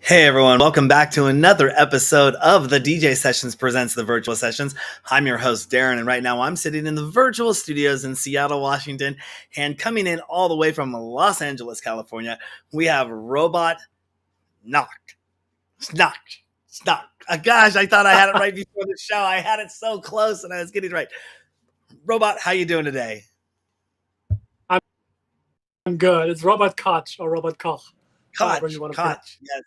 Hey everyone, welcome back to another episode of the DJ Sessions Presents the Virtual Sessions. I'm your host, Darren, and right now I'm sitting in the virtual studios in Seattle, Washington, and coming in all the way from Los Angeles, California, we have Robot Knock. Knock. Knock. Gosh, I thought I had it right before the show. I had it so close and I was getting it right. Robot, how you doing today? I'm good. It's Robert Koch or Robert Koch. Koch, yes.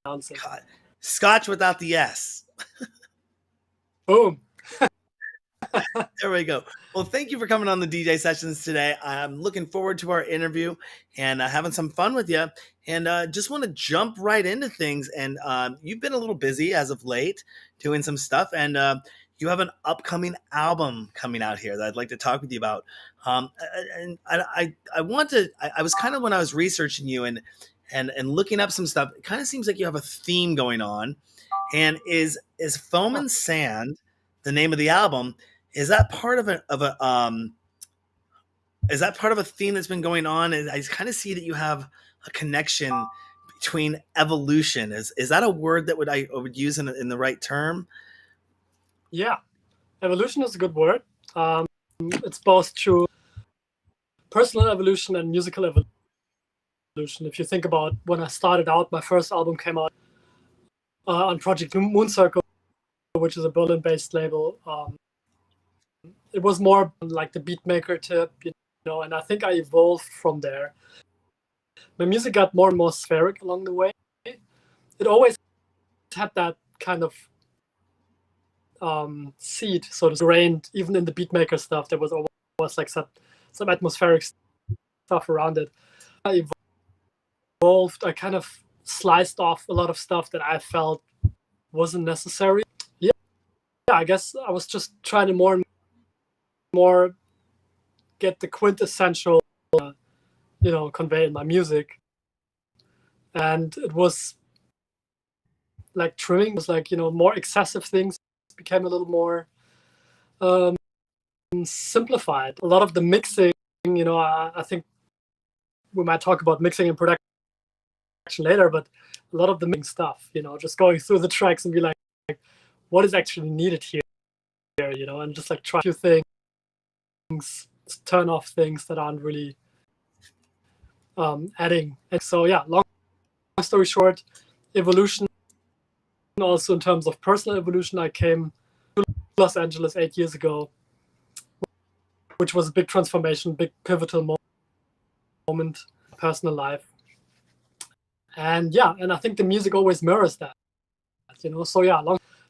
Koch. Scotch without the S. Boom. There we go. Well, thank you for coming on the DJ Sessions today. I'm looking forward to our interview and having some fun with you. And just want to jump right into things. And you've been a little busy as of late doing some stuff. And you have an upcoming album coming out here that I'd like to talk with you about. And I want to, I was kind of, when I was researching you and looking up some stuff, it kind of seems like you have a theme going on. And is Foam and Sand the name of the album? Is that part of a theme that's been going on? And I kind of see that you have a connection between evolution. Is that a word that I would use in the right term? Yeah, evolution is a good word. It's both true personal evolution and musical evolution. If you think about when I started out, my first album came out on Project Moon Circle, which is a Berlin-based label. It was more like the beat maker tip, and I think I evolved from there. My music got more and more spheric along the way. It always had that kind of seed, so to grained, even in the beat maker stuff. There was always like some atmospheric stuff around it. I evolved. I kind of sliced off a lot of stuff that I felt wasn't necessary. Yeah, I guess I was just trying to more and more get the quintessential, convey in my music. And it was like trimming, was like, more excessive things became a little more simplified. A lot of the mixing, I think we might talk about mixing and production later, but a lot of the mixing stuff, just going through the tracks and be like what is actually needed here, and just like try a few things, turn off things that aren't really adding. And so yeah, long story short, evolution. Also in terms of personal evolution, I came to Los Angeles 8 years ago, which was a big transformation, big pivotal moment in personal life. And I think the music always mirrors that, so yeah,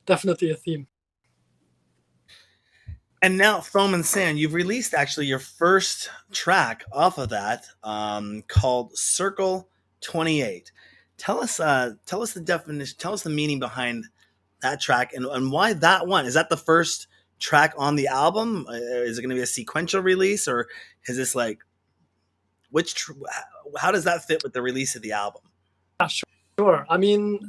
definitely a theme. And now Foam and Sand, you've released actually your first track off of that, called Circle 28. Tell us the definition, tell us the meaning behind that track and why that one. Is that the first track on the album? Is it going to be a sequential release, or is this like, how does that fit with the release of the album? Yeah, sure. I mean,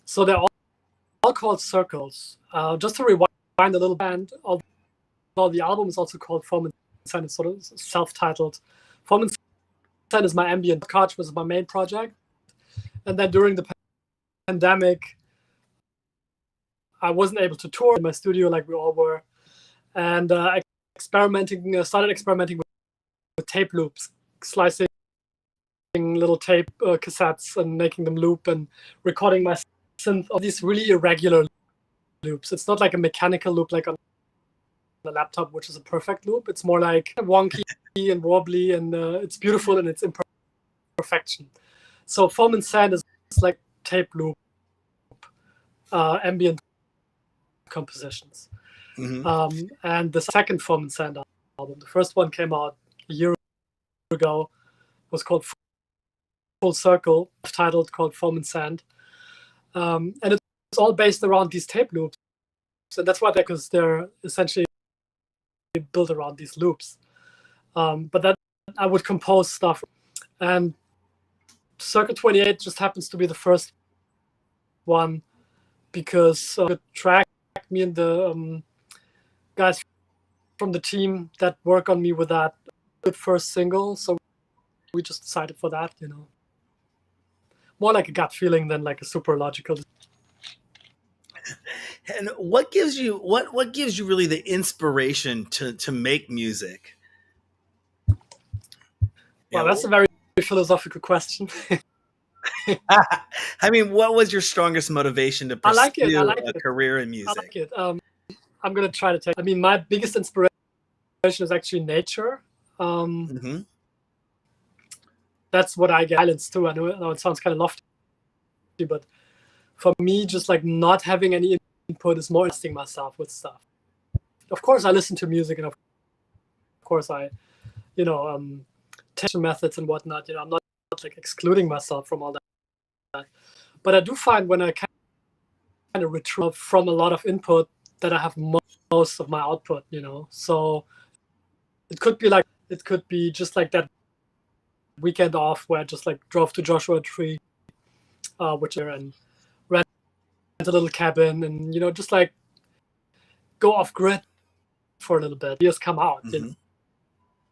so they're all called circles. Just to rewind a little bit, although the album is also called Foam and Sand, it's sort of self-titled. Foam and Sand is my ambient. Koch was my main project. And then during the pandemic, I wasn't able to tour in my studio like we all were. And started experimenting with tape loops, slicing little tape cassettes and making them loop and recording my synth of these really irregular loops. It's not like a mechanical loop like on the laptop, which is a perfect loop. It's more like wonky and wobbly, and it's beautiful in its imperfection. So Foam and Sand is like tape loop, ambient compositions. Mm-hmm. And the second Foam and Sand album, the first one came out a year ago, was called Full Circle, titled called Foam and Sand. And it's all based around these tape loops. And that's why because they're essentially built around these loops. But then I would compose stuff. And Circle 28 just happens to be the first one because the track, me and the guys from the team that work on me with that, good first single. So we just decided for that, more like a gut feeling than like a super logical. And what gives you really the inspiration to make music? Well, that's a very philosophical question. I mean, what was your strongest motivation to I like it. I pursue like a it. career in I like music? it. I'm gonna try to take. I mean, my biggest inspiration is actually nature. Hmm. That's what I get silence too. I know it sounds kind of lofty, but for me, just like not having any input is more interesting myself with stuff. Of course, I listen to music, and of course, I, you know, tension methods and whatnot. I'm not like excluding myself from all that, but I do find when I kind of retrieve from a lot of input that I have most of my output. So it could be just like that weekend off where I just like drove to Joshua Tree, which and rent a little cabin, and just like go off grid for a little bit. Ideas come out,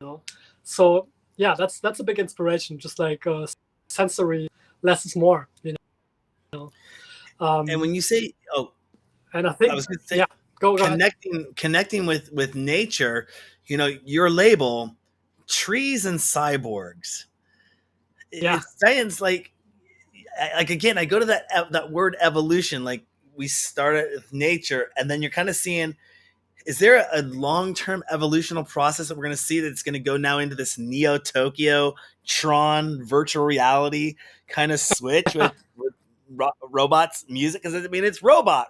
Hmm. So yeah, that's a big inspiration. Just like sensory, less is more. And Um, when you say, oh, and I I think was going to say, yeah, go ahead. connecting with nature, your label, trees and cyborgs. Yeah, It sounds like again, I go to that word evolution. Like we started with nature, and then you're kind of seeing, is there a long-term evolutional process that we're going to see that's going to go now into this Neo Tokyo Tron virtual reality kind of switch with robots music? Because I mean, it's robot.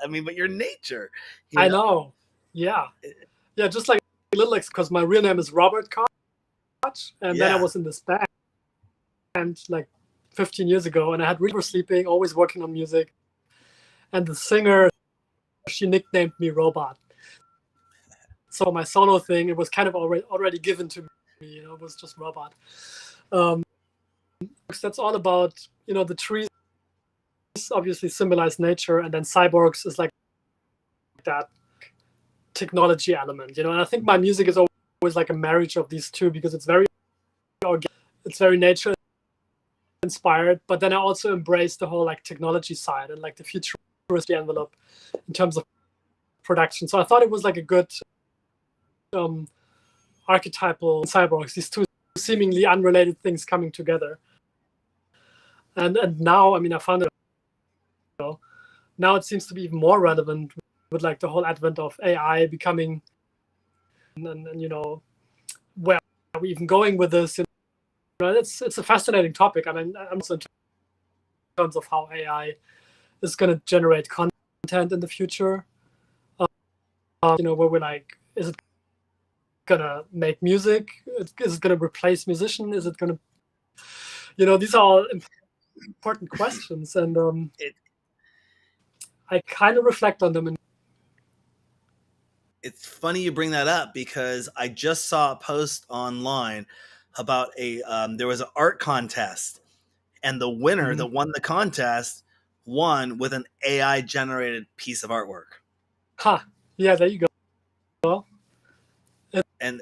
I mean, but you're nature, you I know. know. Yeah, yeah, just like a little because my real name is Robert Koch, and then I Yeah. was in this band like 15 years ago, and I had really sleeping, always working on music, and the singer, she nicknamed me Robot. So my solo thing, it was kind of already given to me. It was just Robot. Um, that's all about the trees obviously symbolize nature, and then cyborgs is like that technology element. And I think my music is always like a marriage of these two because it's very organic, it's very nature inspired, but then I also embrace the whole like technology side and like the futuristic envelope in terms of production. So I thought it was like a good archetypal cyborgs, these two seemingly unrelated things coming together. And now, I mean, I found it. Now it seems to be even more relevant with like the whole advent of AI becoming, and where are we even going with this? It's a fascinating topic. I mean, I'm also in terms of how AI is going to generate content in the future. Where we're like, is it gonna make music? Is it gonna replace musician? Is it gonna, these are all important questions, and it, I kind of reflect on them. And it's funny you bring that up because I just saw a post online about there was an art contest, and the winner that won the contest won with an AI generated piece of artwork. yeah, there you go. And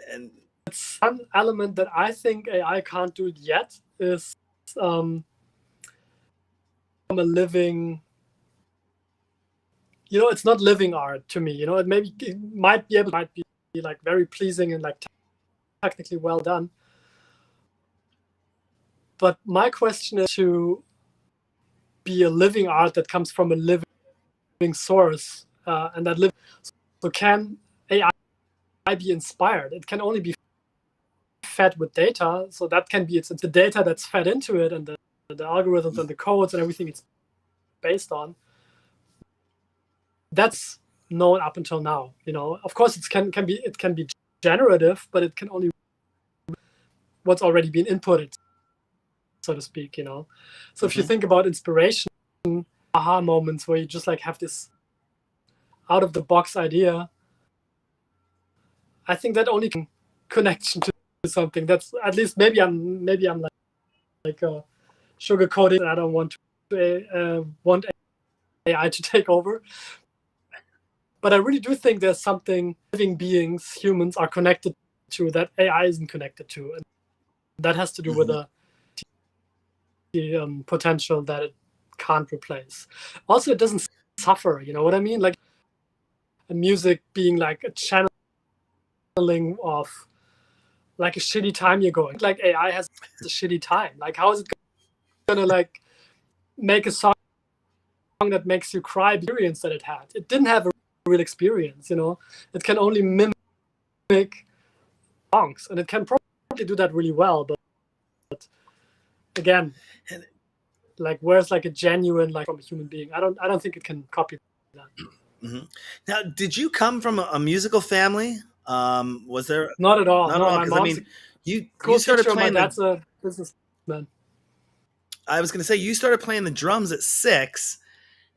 It's one element that I think AI can't do yet is from a living. It's not living art to me. It might be like very pleasing and like technically well done. But my question is to be a living art that comes from a living source, and that live. So can AI be inspired? It can only be fed with data. So that can be it's the data that's fed into it, and the algorithms and the codes and everything it's based on. That's known up until now. Of course, it can be generative, but it can only what's already been inputted, so to speak. So if you think about inspiration, aha moments where you just like have this out of the box idea, I think that only can connection to something that's at least maybe I'm like sugarcoating. I don't want AI to take over, but I really do think there's something living beings, humans, are connected to that AI isn't connected to, and that has to do with potential that it can't replace. Also, it doesn't suffer. You know what I mean? Like a music being like a channeling of like a shitty time you're going. Like AI has a shitty time. Like how is it gonna like make a song that makes you cry? Experience that it had. It didn't have a real experience. You know, it can only mimic songs, and it can probably do that really well. But again, like where's like a genuine like from a human being? I don't think it can copy that. Mm-hmm. Now, did you come from a musical family? Was there Not at all. not at No, all? my Because I mom's mean, a you school started teacher. My playing the. dad's a businessman. I was going to say you started playing the drums at 6,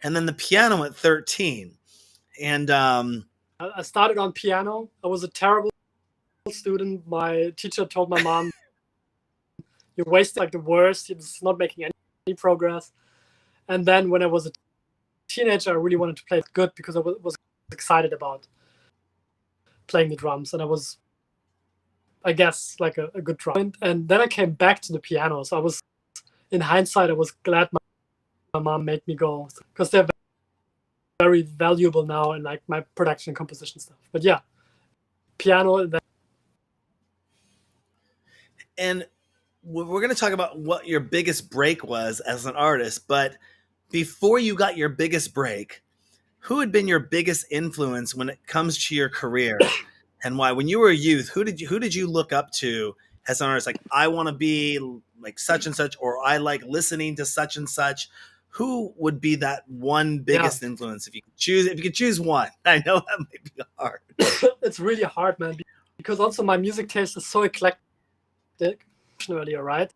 and then the piano at 13. And I started on piano. I was a terrible student. My teacher told my mom, "You're wasting like the worst. It's not making any progress." And then when I was a teenager, I really wanted to play it good because I was excited about playing the drums, and I was, I guess, like a good drummer. And then I came back to the piano. So I was, in hindsight, I was glad my mom made me go because they're very valuable now in like my production and composition stuff. But yeah, piano. and we're going to talk about what your biggest break was as an artist. But before you got your biggest break, who had been your biggest influence when it comes to your career, and why? When you were a youth, who did you look up to as an artist? Like, I want to be like such and such, or I like listening to such and such. Who would be that one Yeah, biggest influence if you could choose? If you could choose one, I know that might be hard. it's really hard, man, because also my music taste is so eclectic. Earlier, right?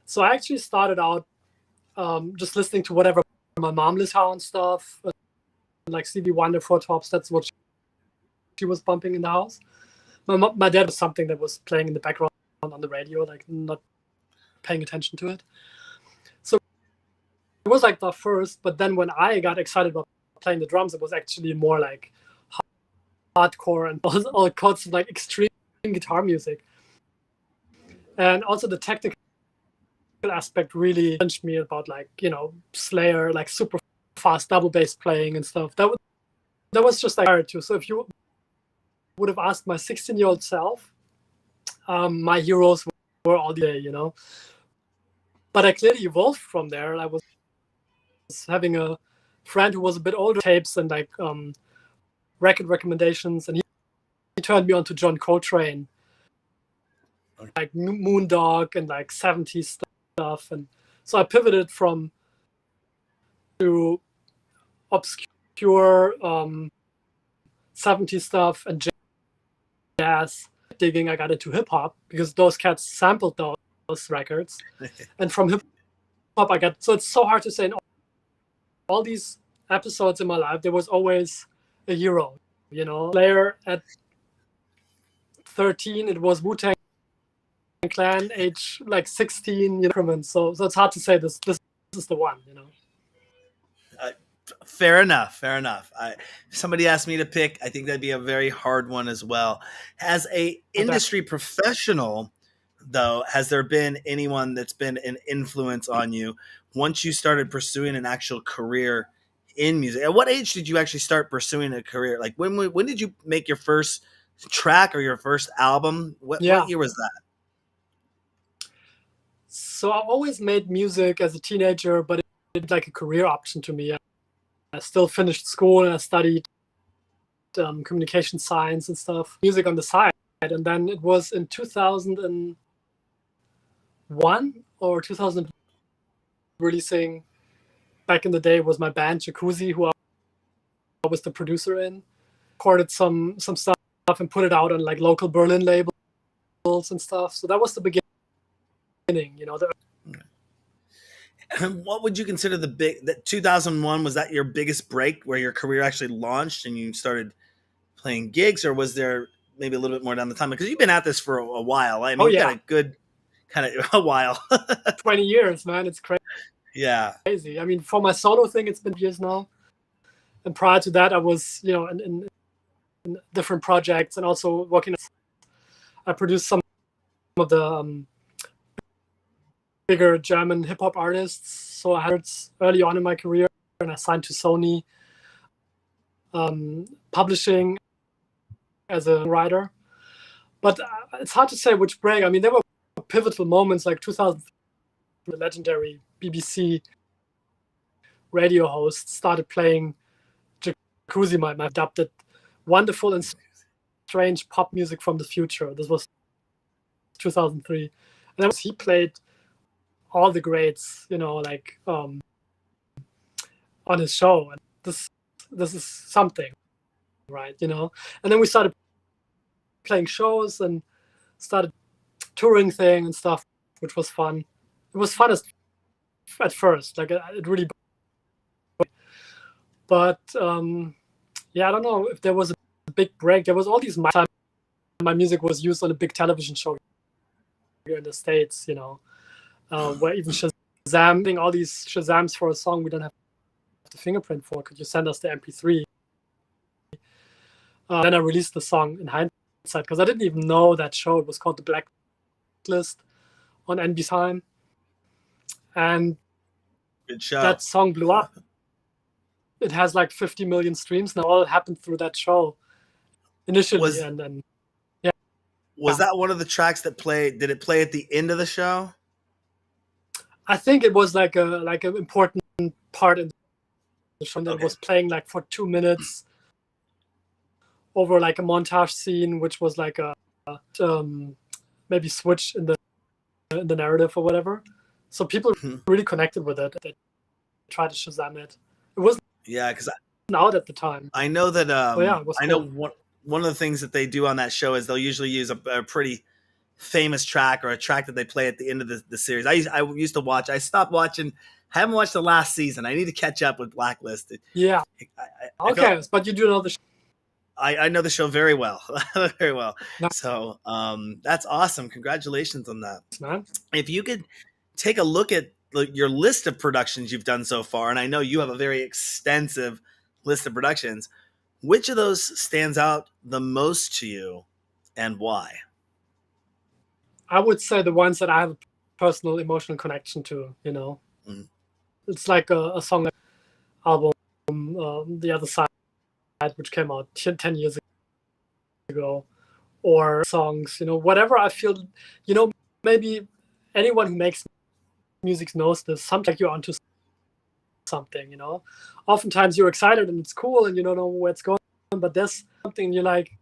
So I actually started out just listening to whatever my mom listened to and stuff, like Stevie Wonder, Four Tops. That's what she was bumping in the house. My dad was something that was playing in the background on the radio, like not paying attention to it. So it was like the first, but then when I got excited about playing the drums, it was actually more like hardcore and all sorts of like extreme guitar music. And also the technical aspect really challenged me about like, you know, Slayer, like super fast double bass playing and stuff. That was just like hard too. So if you would have asked my 16-year-old self, my heroes were all the, you know. But I clearly evolved from there. I was having a friend who was a bit older, tapes and like record recommendations, and he turned me on to John Coltrane, like Moondog and like 70s stuff. And so I pivoted from to obscure 70s stuff and jazz digging. I got into hip hop because those cats sampled those records, and from hip hop I got. So it's so hard to say. In all these episodes in my life, there was always a hero. You know, Slayer at 13, it was Wu-Tang Clan, age like 16. You know, so it's hard to say this is the one. You know. Fair enough. Fair enough. Somebody asked me to pick. I think that'd be a very hard one as well. As a industry professional, though, has there been anyone that's been an influence on you once you started pursuing an actual career in music? At what age did you actually start pursuing a career? Like when did you make your first track or your first album? What Yeah. year was that? So I've always made music as a teenager, but it's like a career option to me. I still finished school and I studied communication science and stuff, music on the side. And then it was in 2001 or 2000, releasing, back in the day, was my band Jacuzzi, who I was the producer in. Recorded some stuff and put it out on like local Berlin labels and stuff. So that was the beginning, you know. What would you consider that 2001, was that your biggest break where your career actually launched and you started playing gigs, or was there maybe a little bit more down the time? Because you've been at this for a while. I mean, you got a good kind of a while. 20 years, man. It's crazy. Yeah. I mean, for my solo thing, it's been years now. And prior to that, I was, you know, in different projects and also working. I produced some of the bigger German hip hop artists. So I had early on in my career, and I signed to Sony, publishing as a writer. But it's hard to say which break. I mean, there were pivotal moments like 2000, the legendary BBC radio host started playing Jacuzzi, my adapted wonderful and strange pop music from the future. This was 2003. And then he played all the greats, like on his show. And this is something, right? And then we started playing shows and started touring thing and stuff, which was fun. It was fun at first, like it really. But yeah, I don't know if there was a big break. There was all these time my music was used on a big television show here in the States, where even Shazam, all these Shazams for a song we don't have the fingerprint for. Could you send us the MP3? Then I released the song in hindsight because I didn't even know that show. It was called The Blacklist on NBC Time, and Good show. That song blew up. It has like 50 million streams now. All happened through that show initially, and then yeah. Was that one of the tracks that played? Did it play at the end of the show? I think it was like an important part in the show that Okay. was playing like for 2 minutes over like a montage scene, which was like a maybe switch in the narrative or whatever. So people really connected with it. They tried to Shazam it. It wasn't because out at the time. I know that. It was I know one of the things that they do on that show is they'll usually use a pretty famous track or a track that they play at the end of the series. I used to watch. I stopped watching. I haven't watched the last season. I need to catch up with Blacklist. Yeah. Okay, but you do know the show. I know the show very well, very well. Nice. So that's awesome. Congratulations on that. Man. If you could take a look at your list of productions you've done so far, and I know you have a very extensive list of productions, which of those stands out the most to you and why? I would say the ones that I have a personal emotional connection to, It's like a song like album, The Other Side, which came out 10 years ago, or songs, whatever I feel, maybe anyone who makes music knows this. Sometimes like you're onto something, Oftentimes you're excited and it's cool and you don't know where it's going, but there's something you're like,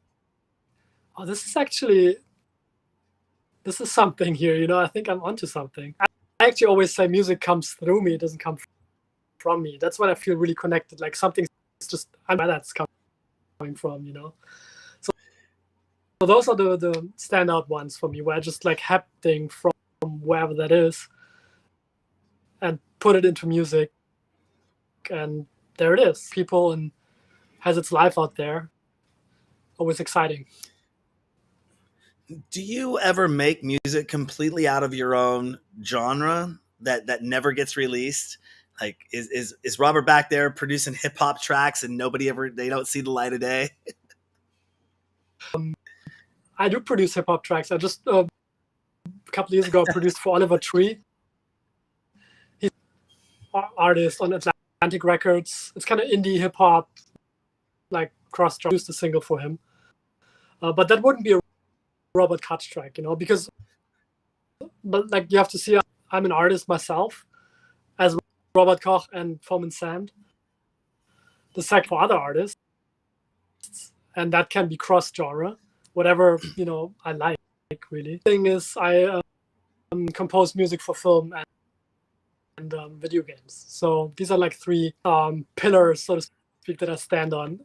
oh, this is something here, I think I'm onto something. I actually always say music comes through me, it doesn't come from me. That's when I feel really connected, like something's just, I know that's coming from, So those are the standout ones for me, where I just like happening from wherever that is and put it into music, and there it is. People and has its life out there. Always exciting. Do you ever make music completely out of your own genre that never gets released? Like, is Robert back there producing hip hop tracks and they don't see the light of day? I do produce hip hop tracks. I just a couple of years ago produced for Oliver Tree. He's an artist on Atlantic Records. It's kind of indie hip hop, like cross. Produced a single for him, but that wouldn't be a Robert Koch track, because, but like you have to see, I'm an artist myself, as Robert Koch and Foam and Sand. The second for other artists, and that can be cross genre, whatever I like. Really, the thing is, I compose music for film and video games. So these are like three pillars, so to speak, that I stand on.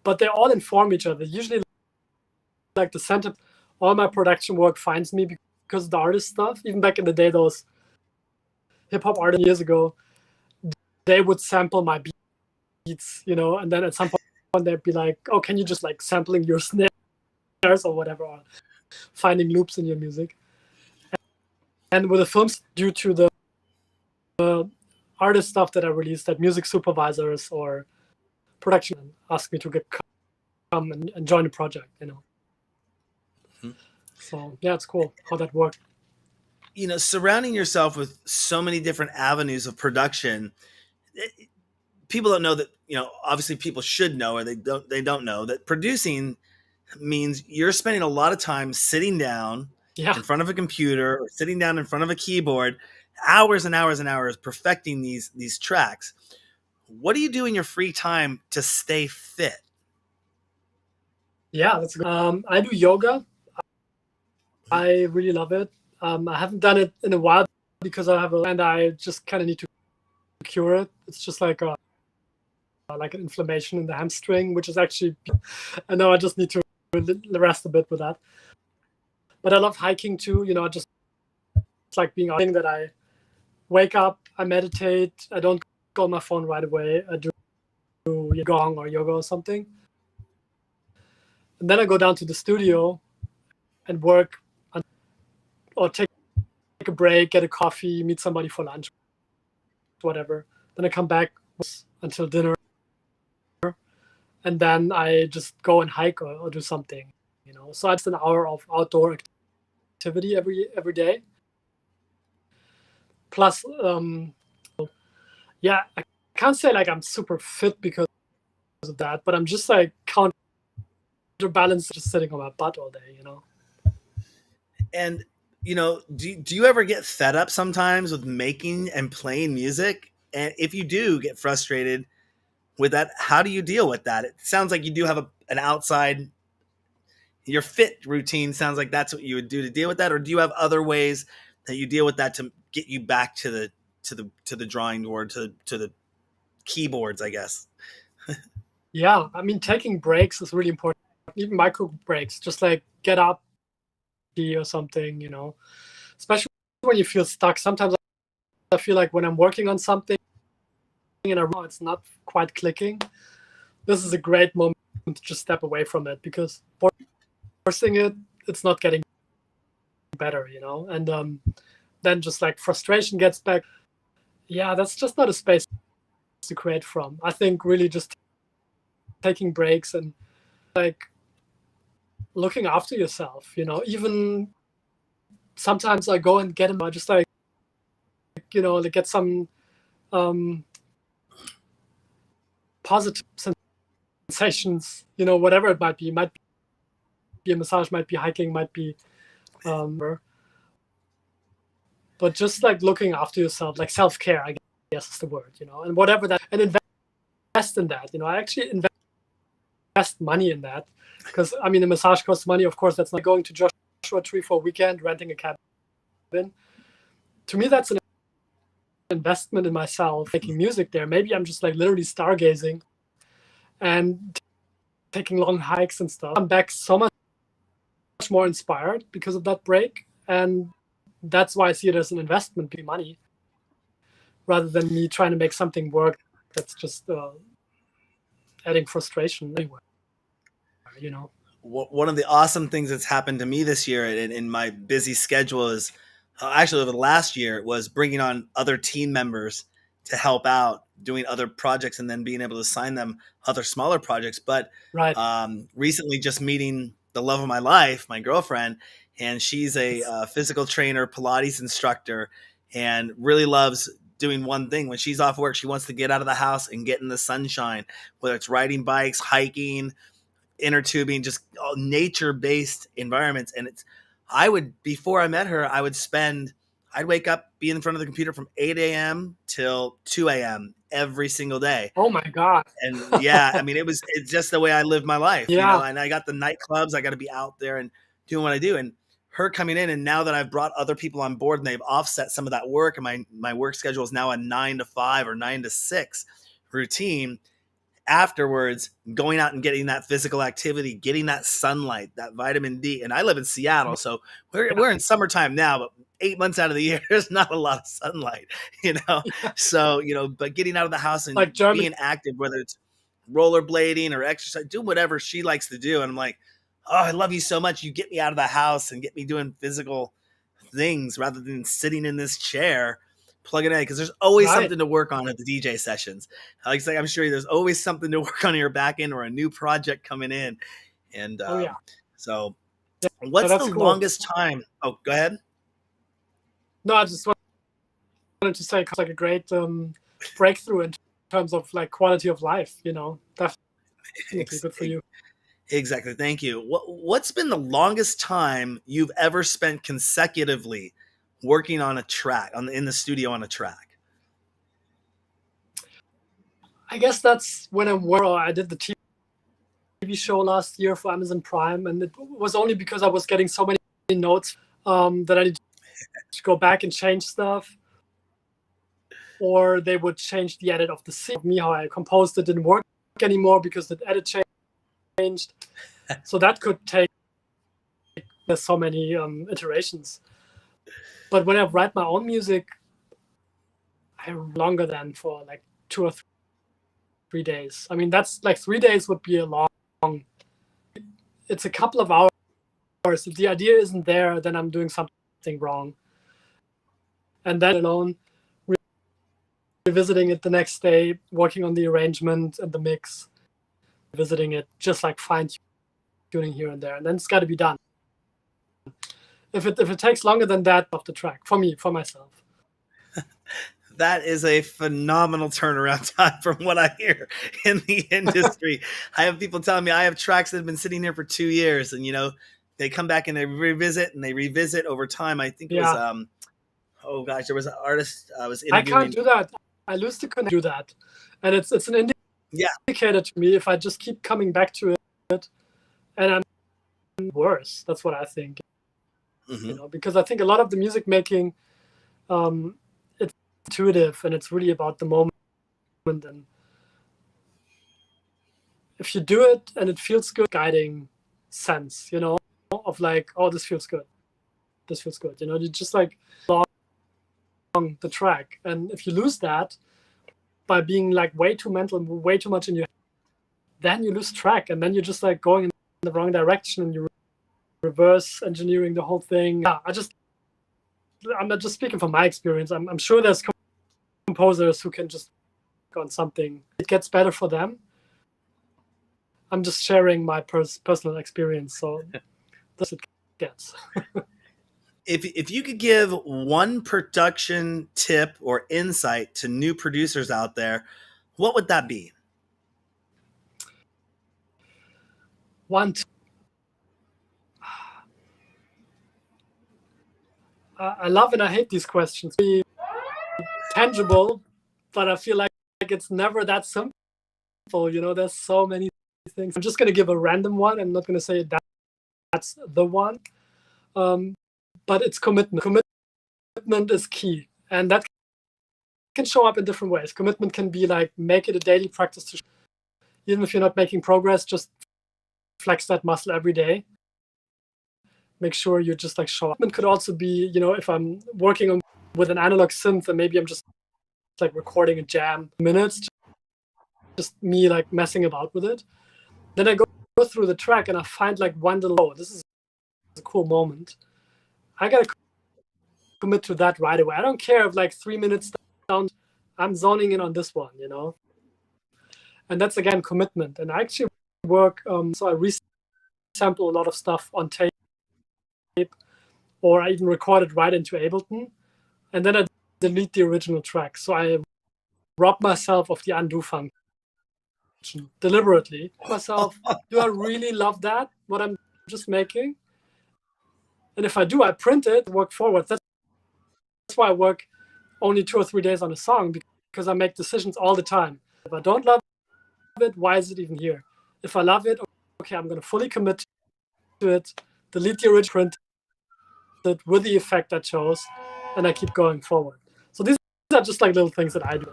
But they all inform each other. Usually, like the center, all my production work finds me because of the artist stuff. Even back in the day, those hip hop artists years ago, they would sample my beats, and then at some point they'd be like, "Oh, can you just like sampling your snares or whatever, or finding loops in your music?" And with the films, due to the artist stuff that I released, that music supervisors or production ask me to come and join the project, So yeah, it's cool how that worked. surrounding yourself with so many different avenues of production, people don't know that, obviously people should know, or they don't know that producing means you're spending a lot of time sitting down Yeah. in front of a computer or sitting down in front of a keyboard, hours and hours and hours perfecting these tracks. What do you do in your free time to stay fit? Yeah, that's good. I do yoga. I really love it. I haven't done it in a while because and I just kind of need to cure it. It's just like an inflammation in the hamstring, which is actually, I know I just need to rest a bit with that. But I love hiking too. I just like being out that I wake up, I meditate, I don't go on my phone right away. I do gong or yoga or something. And then I go down to the studio and work or take a break, get a coffee, meet somebody for lunch, whatever. Then I come back until dinner. And then I just go and hike or do something, So it's an hour of outdoor activity every day. Plus, yeah, I can't say like I'm super fit because of that, but I'm just like counterbalance just sitting on my butt all day, And do you ever get fed up sometimes with making and playing music? And if you do get frustrated with that, how do you deal with that? It sounds like you do have an outside, your fit routine sounds like that's what you would do to deal with that, or do you have other ways that you deal with that to get you back to the drawing board, to the keyboards, I guess? Yeah, I mean, taking breaks is really important. Even micro breaks, just like get up or something, especially when you feel stuck. Sometimes I feel like when I'm working on something and it's not quite clicking, this is a great moment to just step away from it, because forcing it's not getting better, and then just like frustration gets back. Yeah, that's just not a space to create from. I think really just taking breaks and like looking after yourself, even sometimes I go and get them, just like, to get some positive sensations, whatever it might be. It might be a massage, might be hiking, might be, but just like looking after yourself, like self-care, I guess is the word, and whatever that, and invest in that. I actually invest money in that, because I mean, the massage costs money. Of course, that's not going to Joshua Tree for a weekend, renting a cabin. To me, that's an investment in myself, making music there. Maybe I'm just like literally stargazing and taking long hikes and stuff. I'm back so much more inspired because of that break, and that's why I see it as an investment, be money, rather than me trying to make something work that's just adding frustration anyway. One of the awesome things that's happened to me this year in my busy schedule is, actually over the last year, was bringing on other team members to help out doing other projects, and then being able to assign them other smaller projects. But Right. recently just meeting the love of my life, my girlfriend, and she's a physical trainer, Pilates instructor, and really loves doing one thing. When she's off work, she wants to get out of the house and get in the sunshine, whether it's riding bikes, hiking, inner tubing, just all nature-based environments. And before I met her, I'd wake up, be in front of the computer from 8 a.m. till 2 a.m. every single day. Oh my God. And yeah, I mean, it's just the way I live my life, Yeah. and I got the nightclubs, I got to be out there and doing what I do. And her coming in, and now that I've brought other people on board and they've offset some of that work, and my work schedule is now a 9 to 5 or 9 to 6 routine. Afterwards, going out and getting that physical activity, getting that sunlight, that vitamin D. And I live in Seattle, so we're in summertime now, but 8 months out of the year, there's not a lot of sunlight, you know. Yeah. So but getting out of the house and Like German. being active, whether it's rollerblading or exercise, do whatever she likes to do. And I'm like, oh, I love you so much. You get me out of the house and get me doing physical things rather than sitting in this chair plugging in, because there's always Right. something to work on at the DJ sessions. Like I say, I'm sure there's always something to work on your back end, or a new project coming in. And Oh yeah. so Yeah, what's the that's cool. longest time? Oh, go ahead. No, I just wanted to say it's like a great breakthrough in terms of like quality of life. Definitely good for you. Exactly. Thank you. What's been the longest time you've ever spent consecutively working on a track in the studio on a track? I guess that's when I did the TV show last year for Amazon Prime, and it was only because I was getting so many notes that I needed to go back and change stuff, or they would change the edit of the scene. Me, how I composed it didn't work anymore because the edit changed. So that could take so many iterations. But when I write my own music, I longer than for like 2 or 3 days. I mean, that's like 3 days would be a long. It's a couple of hours. If the idea isn't there, then I'm doing something wrong. And then alone, revisiting it the next day, working on the arrangement and the mix, visiting it, just like fine tuning here and there, and then it's got to be done. If it takes longer than that, off the track for me, for myself. That is a phenomenal turnaround time from what I hear in the industry. I have people telling me I have tracks that have been sitting here for 2 years, and they come back and they revisit over time. I think it was oh gosh, there was an artist I was interviewing. I can't do that. I lose the connection to do that, and it's an indicator to me if I just keep coming back to it, and I'm worse. That's what I think. Mm-hmm. Because I think a lot of the music making, it's intuitive and it's really about the moment. And if you do it and it feels good, guiding sense, of like, oh, this feels good. This feels good. You just like along the track. And if you lose that by being like way too mental and way too much in your head, then you lose track. And then you're just like going in the wrong direction and you reverse engineering the whole thing. Yeah, I'm not just speaking from my experience. I'm sure there's composers who can just work on something. It gets better for them. I'm just sharing my personal experience. So that's what it gets. If you could give one production tip or insight to new producers out there, what would that be? I love and I hate these questions. Be tangible, but I feel like it's never that simple. There's so many things. I'm just going to give a random one. I'm not going to say that's the one. But it's commitment. Commitment is key. And that can show up in different ways. Commitment can be like, make it a daily practice. Even if you're not making progress, just flex that muscle every day. Make sure you just like show up. It could also be, if I'm working with an analog synth and maybe I'm just like recording a jam minutes, just me like messing about with it. Then I go through the track and I find like one little, oh, this is a cool moment. I gotta commit to that right away. I don't care if like 3 minutes down, I'm zoning in on this one, And that's again commitment. And I actually work, so I resample a lot of stuff on tape, or I even record it right into Ableton, and then I delete the original track. So I rob myself of the undo function deliberately. Myself, do I really love that, what I'm just making? And if I do, I print it, work forward. That's why I work only 2 or 3 days on a song, because I make decisions all the time. If I don't love it, why is it even here? If I love it, okay, I'm going to fully commit to it, delete the original, print it with the effect I chose, and I keep going forward. So these are just like little things that I do.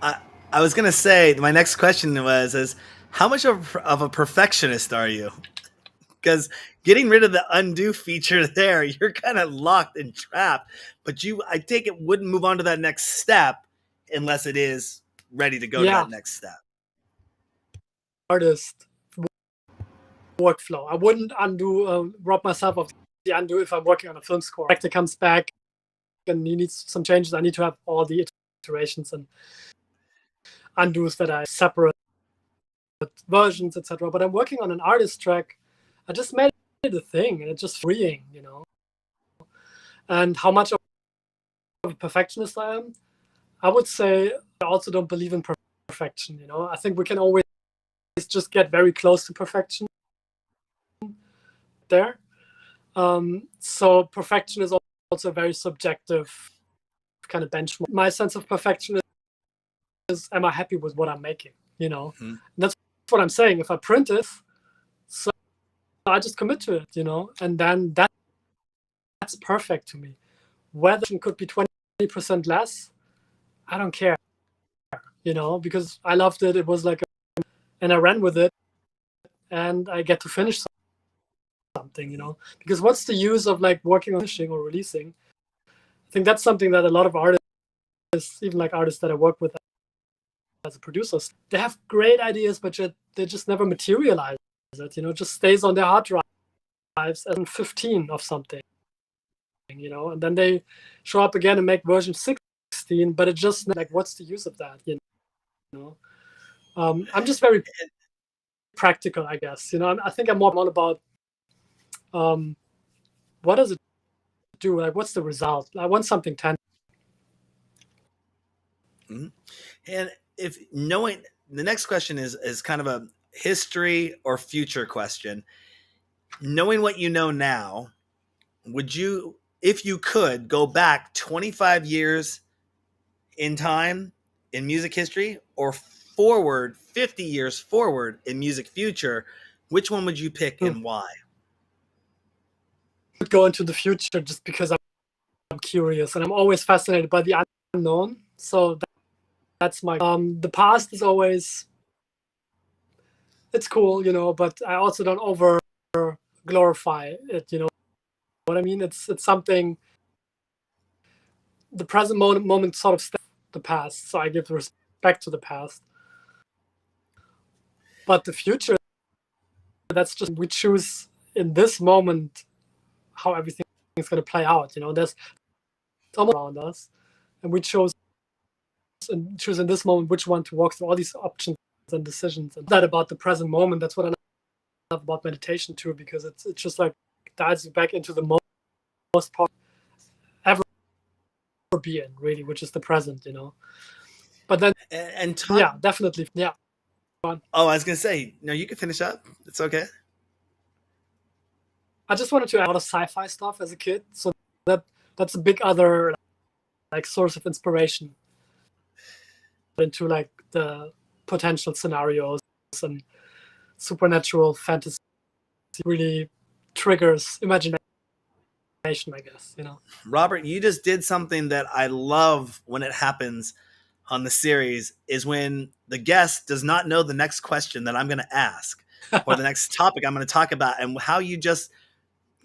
I was going to say, my next question is how much of a perfectionist are you? Because getting rid of the undo feature there, you're kind of locked and trapped. But I take it, wouldn't move on to that next step unless it is ready to go to that next step. Artist workflow. I wouldn't rob myself of the undo if I'm working on a film score. Actor comes back and he needs some changes. I need to have all the iterations and undos that I separate versions, etc. But I'm working on an artist track. I just made it a thing, and it's just freeing, And how much of a perfectionist I am, I would say I also don't believe in perfection. I think we can always just get very close to perfection there. So perfection is also a very subjective kind of benchmark. My sense of perfection is, am I happy with what I'm making? Mm-hmm. And that's what I'm saying. If I print it, so I just commit to it, and then that's perfect to me. Whether it could be 20% less, I don't care, because I loved it. It was like, and I ran with it, and I get to finish something, because what's the use of like working on finishing or releasing? I think that's something that a lot of artists, even like artists that I work with as a producer, they have great ideas, but they just never materialize it. It just stays on their hard drives as 15 of something, and then they show up again and make version 16, but it just like, what's the use of that? I'm just very practical, I guess. I think I'm more about what does it do? Like, what's the result? I want something tangible. Mm-hmm. And if knowing the next question is kind of a history or future question. Knowing what you know now, would you, if you could, go back 25 years in time in music history or forward 50 years forward in music future, which one would you pick and why? I would go into the future just because I'm curious and I'm always fascinated by the unknown. So that's my the past is always, it's cool, but I also don't over glorify it, what I mean? It's something, the present moment sort of steps the past, so I give respect to the past. But the future, that's just, we choose in this moment how everything is going to play out. There's someone around us, and we choose in this moment which one to walk through all these options and decisions. And that about the present moment, that's what I love about meditation too, because it's just like dives you back into the most part ever be in, really, which is the present. But then, and yeah, definitely, yeah. Oh, I was gonna say, no, you can finish up. It's okay. I just wanted to add a lot of sci-fi stuff as a kid, so that's a big other like source of inspiration into like the potential scenarios, and supernatural fantasy really triggers imagination, I guess. Robert, you just did something that I love when it happens on the series, is when the guest does not know the next question that I'm going to ask or the next topic I'm going to talk about, and how you just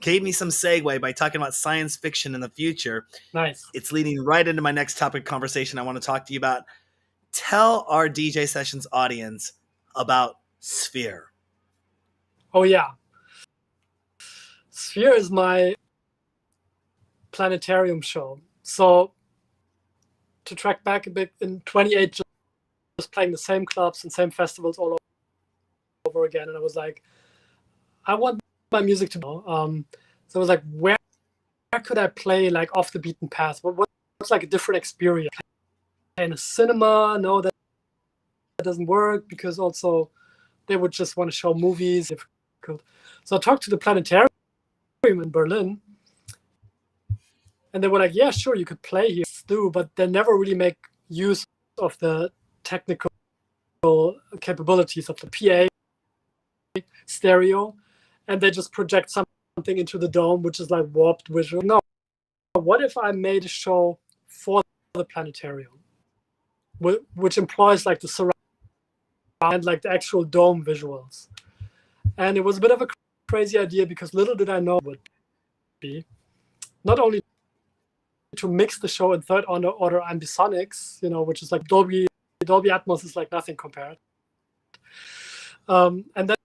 gave me some segue by talking about science fiction in the future. Nice. It's leading right into my next topic conversation I want to talk to you about. Tell our DJ Sessions audience about Sphere. Oh yeah. Sphere is my planetarium show. So to track back a bit, in 28, just playing the same clubs and same festivals all over again. And I was like, I want my music to know. So I was like, where could I play like off the beaten path? What's like a different experience? Play in a cinema? No, that doesn't work, because also they would just want to show movies. Difficult. So I talked to the planetarium in Berlin, and they were like, yeah, sure, you could play here, do, but they never really make use of the technical capabilities of the PA stereo, and they just project something into the dome, which is like warped visual. No, what if I made a show for the planetarium, which employs like the surround and like the actual dome visuals? And it was a bit of a crazy idea, because little did I know it would be not only to mix the show in third order ambisonics, which is like Dolby Atmos is like nothing compared. And then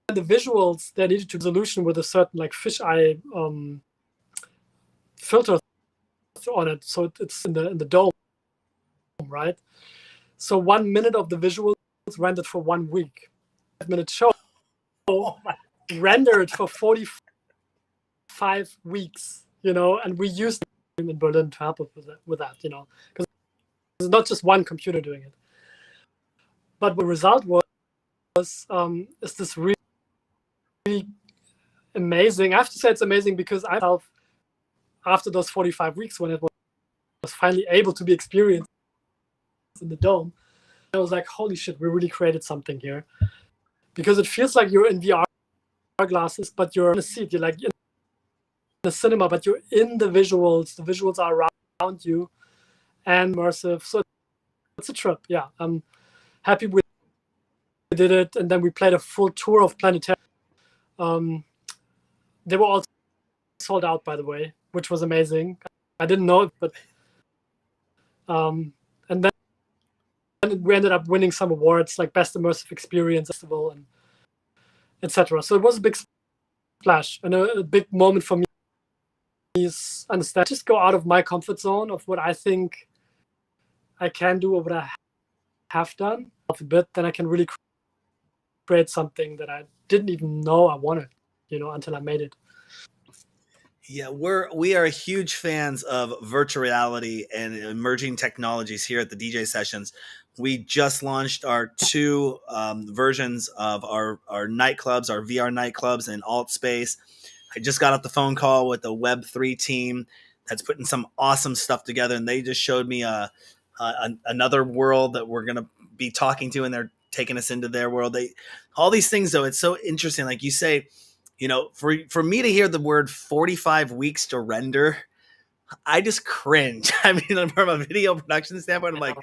the visuals, they needed to resolution with a certain like fisheye filter on it, so it's in the dome, right? So 1 minute of the visuals rendered for 1 week. 5-minute show rendered for 45 weeks. and we used them in Berlin to help us with that, because it's not just one computer doing it. But the result was is this really, really amazing. I have to say it's amazing because I myself, after those 45 weeks when it was finally able to be experienced in the dome, I was like, holy shit, we really created something here. Because it feels like you're in VR glasses, but you're in a seat. You're like in the cinema, but you're in the visuals. The visuals are around you and immersive. So it's a trip. Yeah, I'm happy we did it. And then we played a full tour of planetarium. They were all sold out, by the way, which was amazing. I didn't know it, but and then we ended up winning some awards like Best Immersive Experience Festival and etc. So it was a big splash and a big moment for me. Is understand, just go out of my comfort zone of what I think I can do or what I have done a bit, then I can really create something that I didn't even know I wanted, until I made it. Yeah, we are huge fans of virtual reality and emerging technologies here at the DJ Sessions. We just launched our two versions of our nightclubs, our VR nightclubs in Alt Space. I just got off the phone call with the Web3 team that's putting some awesome stuff together, and they just showed me another world that we're going to be talking to, and they're taking us into their world. All these things, though, it's so interesting. Like you say, for me to hear the word 45 weeks to render, I just cringe. I mean, from a video production standpoint, I'm like,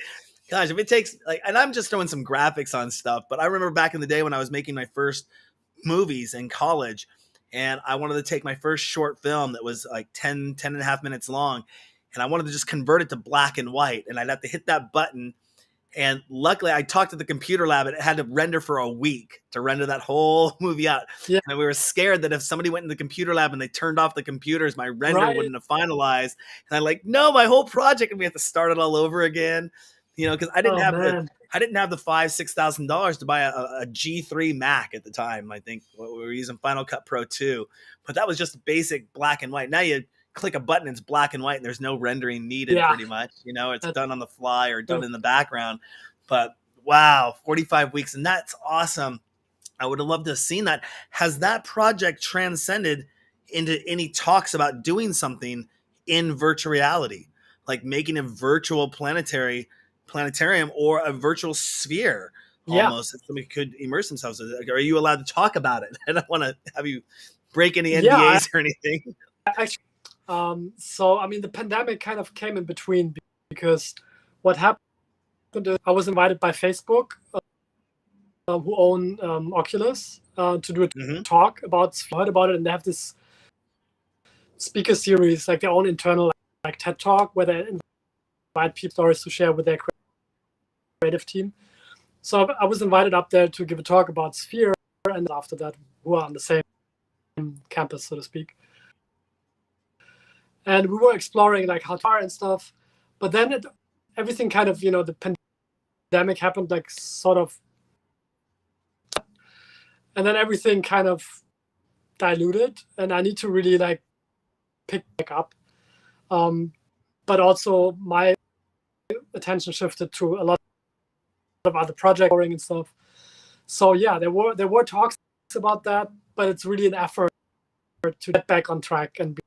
gosh, if it takes and I'm just throwing some graphics on stuff, but I remember back in the day when I was making my first movies in college, and I wanted to take my first short film that was like 10 and a half minutes long, and I wanted to just convert it to black and white, and I'd have to hit that button. And luckily, I talked to the computer lab, and it had to render for a week to render that whole movie out. Yeah. And we were scared that if somebody went in the computer lab and they turned off the computers, my render wouldn't have finalized. And I'm like, no, my whole project, and we have to start it all over again. Because I didn't have the $5,000-$6,000 to buy a G3 Mac at the time. I think we were using Final Cut Pro 2, but that was just basic black and white. Now you click a button, it's black and white, and there's no rendering needed pretty much. It's done on the fly or done in the background. But wow, 45 weeks, and that's awesome. I would have loved to have seen that. Has that project transcended into any talks about doing something in virtual reality, like making a virtual planetarium or a virtual sphere almost that somebody could immerse themselves in? Are you allowed to talk about it? I don't want to have you break any NDAs or anything. Actually, so I mean, the pandemic kind of came in between, because what happened is I was invited by Facebook, who own Oculus, to do a talk about. I heard about it, and they have this speaker series, like their own internal like TED Talk, where they invite people stories to share with their creative team. So I was invited up there to give a talk about Sphere, and after that, who are on the same campus, so to speak. And we were exploring like how far and stuff, but then everything kind of, the pandemic happened, like sort of, and then everything kind of diluted, and I need to really like pick back up. But also my attention shifted to a lot of other projects and stuff. So yeah, there were talks about that, but it's really an effort to get back on track and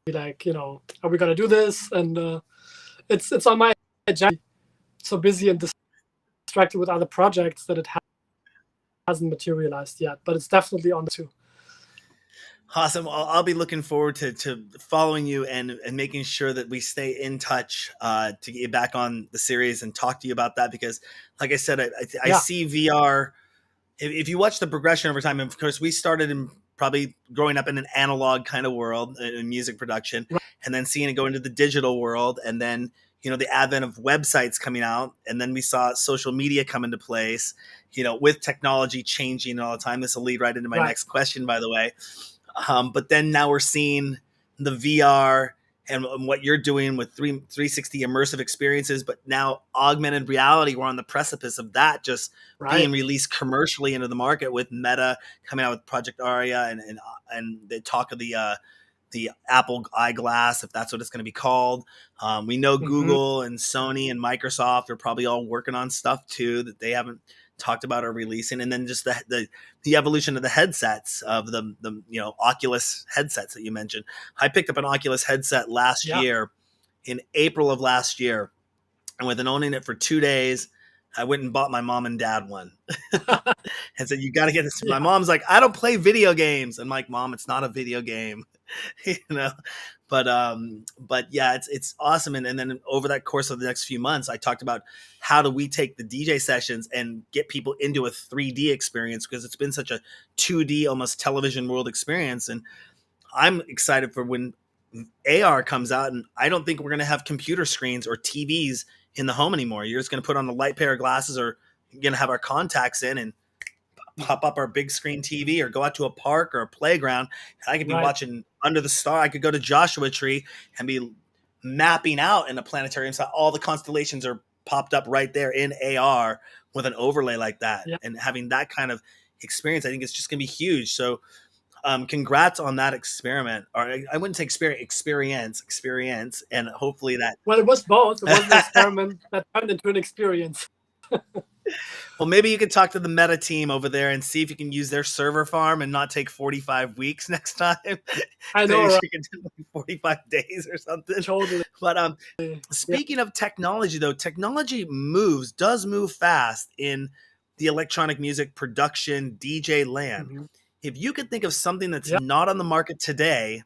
be like, are we gonna do this? And it's on my agenda. So busy and distracted with other projects that it hasn't materialized yet, but it's definitely on the too. Awesome. I'll be looking forward to following you and making sure that we stay in touch to get you back on the series and talk to you about that, because like I said, I see VR. If you watch the progression over time, and of course we started in probably growing up in an analog kind of world in music production, and then seeing it go into the digital world, and then the advent of websites coming out, and then we saw social media come into place, with technology changing all the time. This will lead right into my next question, by the way. But then now we're seeing the VR and what you're doing with 360 immersive experiences, but now augmented reality. We're on the precipice of that just being released commercially into the market, with Meta coming out with Project Aria and the talk of the the Apple eyeglass, if that's what it's going to be called. We know Mm-hmm. Google and Sony and Microsoft are probably all working on stuff too that they haven't talked about or releasing. And then just the evolution of the headsets, of the Oculus headsets that you mentioned. I picked up an Oculus headset last Yeah. year, in April of last year, and within owning it for 2 days, I went and bought my mom and dad one and said, "You got to get this." My Yeah. mom's like, "I don't play video games." I'm like, "Mom, it's not a video game," you know. But yeah, it's awesome. And then over that course of the next few months, I talked about how do we take the DJ sessions and get people into a 3D experience, because it's been such a 2D, almost television world experience. And I'm excited for when AR comes out, and I don't think we're going to have computer screens or TVs in the home anymore. You're just going to put on a light pair of glasses, or you're going to have our contacts in and pop up our big screen TV, or go out to a park or a playground. And I could be Right. watching Under the Star. I could go to Joshua Tree and be mapping out in a planetarium. So all the constellations are popped up right there in AR with an overlay like that. Yeah. And having that kind of experience, I think it's just going to be huge. So congrats on that experiment, or I wouldn't say experience, and hopefully that. Well, it was both. It was an experiment that turned into an experience. Well, maybe you could talk to the Meta team over there and see if you can use their server farm and not take 45 weeks next time. I know, Maybe right? you can do like 45 days or something. Totally. But Yeah. speaking of technology, though, technology does move fast in the electronic music production DJ land. Mm-hmm. If you could think of something that's Yeah. not on the market today,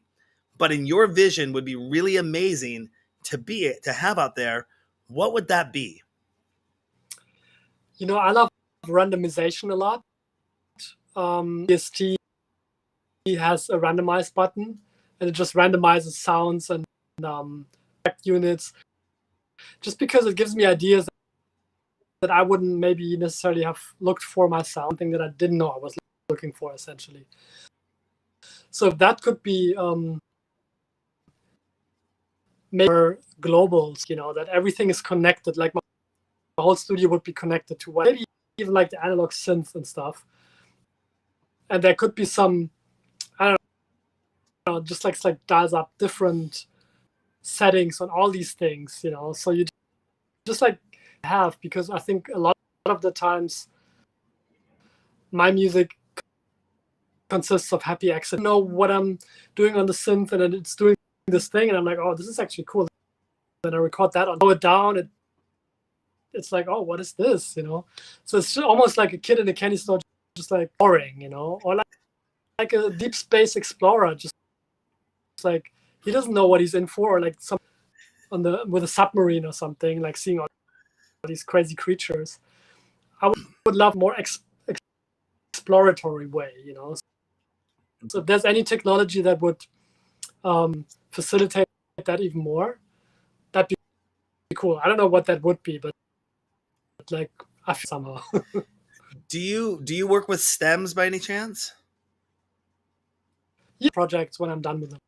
but in your vision would be really amazing to have out there, what would that be? I love randomization a lot. EST has a randomize button, and it just randomizes sounds and units, just because it gives me ideas that I wouldn't maybe necessarily have looked for myself, something that I didn't know I was looking for, essentially. So if that could be maybe global, that everything is connected, like my whole studio would be connected to what, maybe even like the analog synth and stuff. And there could be some, I don't know, just like dials up different settings on all these things, so you just like have, because I think a lot of the times my music consists of happy accidents. I know what I'm doing on the synth, and then it's doing this thing, and I'm like, oh, this is actually cool. Then I record that, slow it down, it's like, oh, what is this? So it's almost like a kid in a candy store, just like boring, or like a deep space explorer, just like he doesn't know what he's in for, or like some with a submarine or something, like seeing all these crazy creatures. I would love more exploratory way, So if there's any technology that would facilitate that even more, that'd be cool. I don't know what that would be, but like I feel somehow. Do you work with stems by any chance? Yeah, projects when I'm done with them.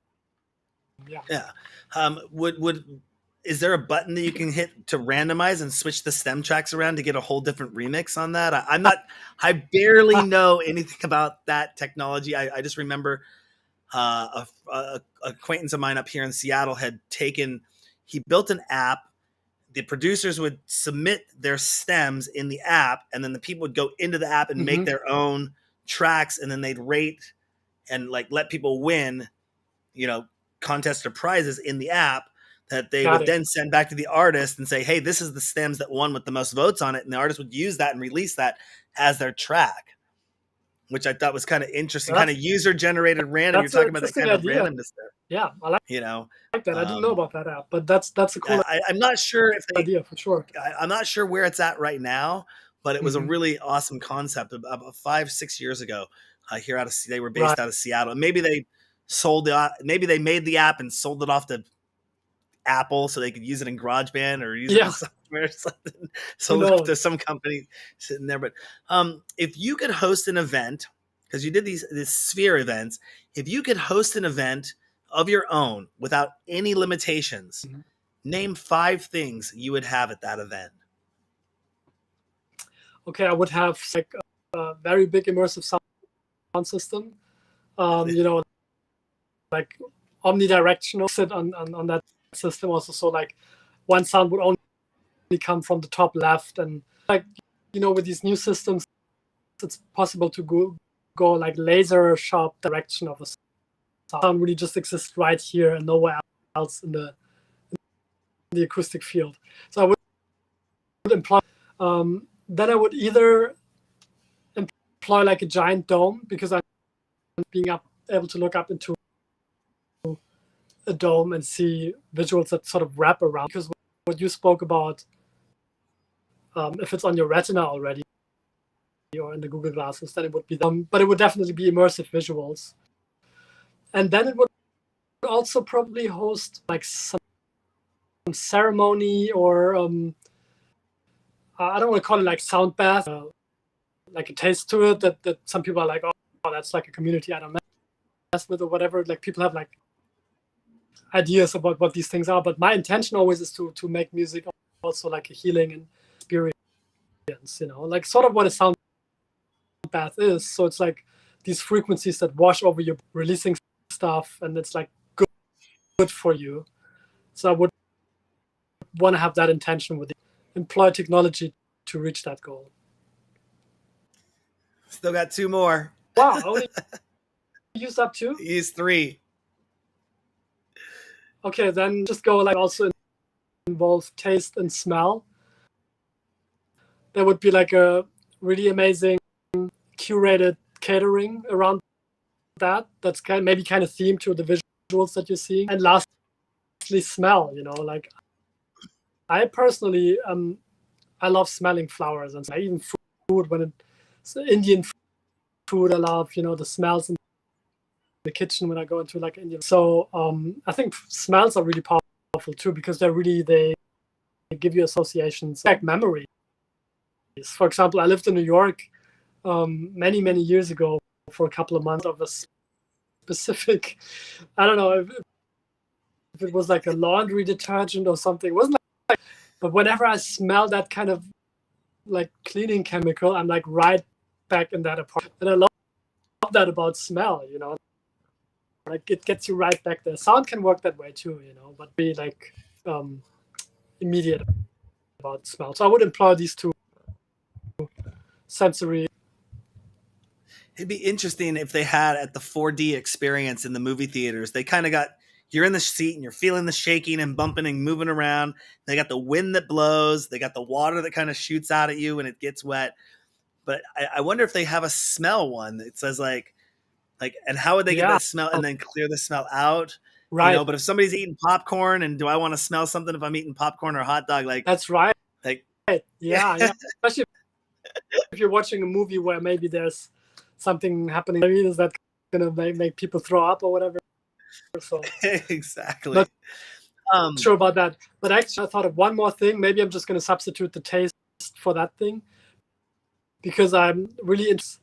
Yeah. Yeah. Is there a button that you can hit to randomize and switch the stem tracks around to get a whole different remix on that? I barely know anything about that technology. I just remember a acquaintance of mine up here in Seattle he built an app. The producers would submit their stems in the app, and then the people would go into the app and make their own tracks, and then they'd rate and like let people win, contest or prizes in the app that they would then send back to the artist and say, hey, this is the stems that won with the most votes on it. And the artist would use that and release that as their track, which I thought was kind of interesting, kind of user-generated random. You're talking about that kind of randomness there. Yeah, I like that. I didn't know about that app, but that's a cool I'm not sure if idea for sure. I'm not sure where it's at right now, but it was a really awesome concept about 5-6 years ago. Here they were based out of Seattle, and maybe they made the app and sold it off to Apple so they could use it in GarageBand or use it in software or something. Sold it to some company sitting there. But if you could host an event, because you did these Sphere events, if you could host an event of your own without any limitations, name 5 things you would have at that event. Okay, I would have like a very big immersive sound system. Like omnidirectional sit on that system also. So like one sound would only come from the top left, and like with these new systems, it's possible to go like laser sharp direction of a sound really just exists right here and nowhere else in the acoustic field. So I would employ then I would either employ like a giant dome, because I'm being able to look up into a dome and see visuals that sort of wrap around. Because what you spoke about, if it's on your retina already or in the Google glasses, then it would be them. But it would definitely be immersive visuals. And then it would also probably host like some ceremony, or I don't want to call it like sound bath, like a taste to it that some people are like, oh, that's like a community I don't mess with or whatever. Like people have like ideas about what these things are, but my intention always is to make music also like a healing experience, like sort of what a sound bath is. So it's like these frequencies that wash over you, releasing stuff, and it's like good for you. So I would want to have that intention with it. Employ technology to reach that goal. Still got 2 more. Wow, I only used up 2? Use 3. Okay, then just go like also involve taste and smell. There would be like a really amazing curated catering around that. That's maybe kind of themed to the visuals that you're seeing. And lastly, smell. Like I personally, I love smelling flowers, and even food. When it's Indian food, I love the smells in the kitchen when I go into like Indian. So I think smells are really powerful too, because they give you associations, like memories. For example, I lived in New York many years ago for a couple of months of a specific, I don't know if it was like a laundry detergent or something. It wasn't like, but whenever I smell that kind of like cleaning chemical, I'm like right back in that apartment. And I love that about smell, like it gets you right back there. Sound can work that way too, but be like immediate about smell. So I would employ these 2 sensory. It'd be interesting if they had at the 4D experience in the movie theaters. They kind of got, you're in the seat and you're feeling the shaking and bumping and moving around. They got the wind that blows. They got the water that kind of shoots out at you when it gets wet. But I wonder if they have a smell one that says like, and how would they get that smell and then clear the smell out? Right. But if somebody's eating popcorn, and do I want to smell something if I'm eating popcorn or a hot dog? Like, that's right. Like, yeah. Especially if you're watching a movie where maybe there's something happening, maybe is that gonna make people throw up or whatever. So exactly. Not sure about that. But actually, I thought of one more thing. Maybe I'm just gonna substitute the taste for that thing, because I'm really interested,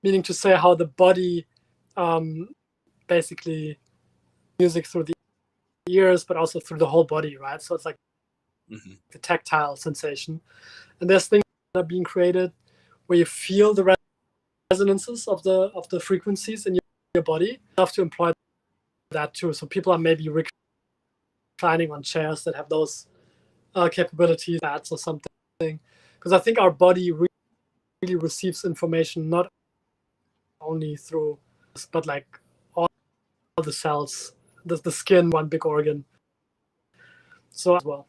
meaning to say how the body basically music through the ears, but also through the whole body, right? So it's like the tactile sensation. And there's things that are being created where you feel the resonances of the frequencies in your body. You have to employ that too. So people are maybe reclining on chairs that have those capabilities, bats or something. Because I think our body really receives information not only through, but like all the cells, the skin, one big organ. So as well.